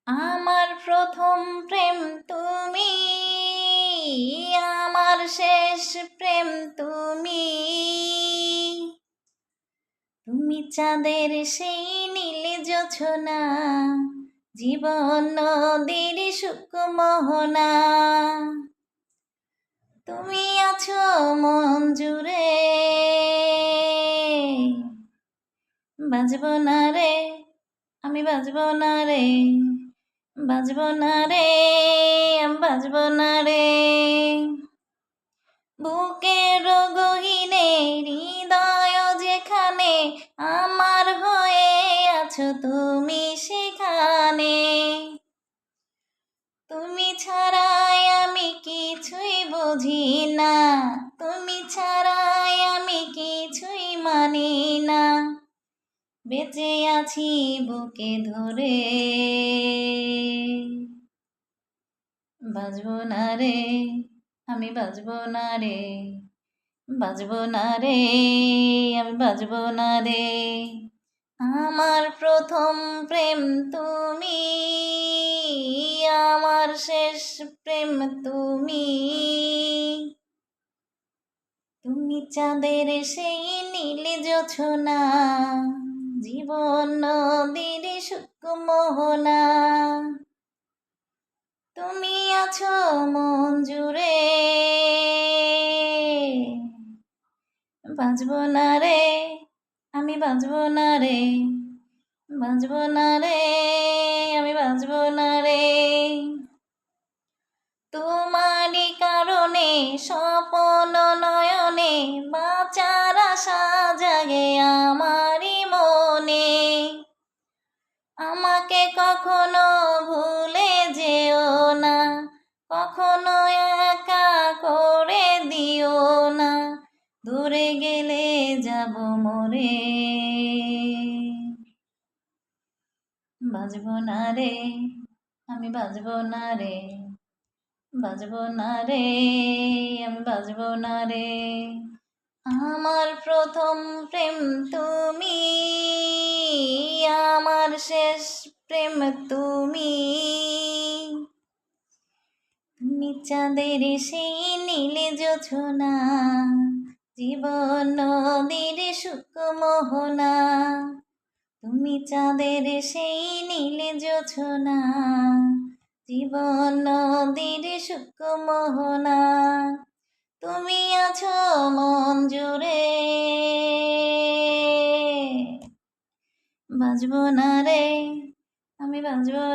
আমার প্রথম প্রেম তুমি, আমার শেষ প্রেম তুমি। তুমি চাঁদের সেই নীল জোছনা, জীবন নদীর সুখ মোহনা। তুমি আছো মন জুড়ে, বাজবো না রে, আমি বাজবো না রে, বাজবো না রে, আমি বাজবো না রে। বুকের গহীনে হৃদয় যেখানে, আমার হয়ে আছো তুমি সেখানে। তুমি ছাড়াই আমি কিছুই বুঝি না, তুমি ছাড়াই আমি কিছুই মানি না। বেঁচে আছি বুকে ধরে, বাজবো না রে, আমি বাজবো না রে, বাজবো না রে, আমি বাজবো না রে। আমার প্রথম প্রেম তুমি, আমার শেষ প্রেম তুমি। তুমি চাঁদের সেই নীল জোছনা, জীবন নদীর সুখ মোহনা। তুমি আছো মন জুড়ে, বাজবো না রে, আমি বাজবো না রে, বাজবো না রে, আমি বাজবো না রে। তোমারই কারণে স্বপন নয়নে, বাঁচার আশা জাগে আমারই মনে। আমাকে কখনো ভুলে যেও না, কখনো একা করে দিও না, দূরে গেলে যাব মরে। বাজবো না রে, আমি বাজবো না রে, বাজবো না রে, আমি বাজবো না রে। আমার প্রথম প্রেম তুমি, আমার শেষ প্রেম তুমি। তুমি চাঁদের সেই নীল জোছনা, জীবন নদীর সুখ মোহনা। তুমি চাঁদের সেই নীল জোছনা, জীবন নদীর সুখ মোহনা। তুমি আছো মন জুড়ে, বাজবো না রে, আমি বাজবো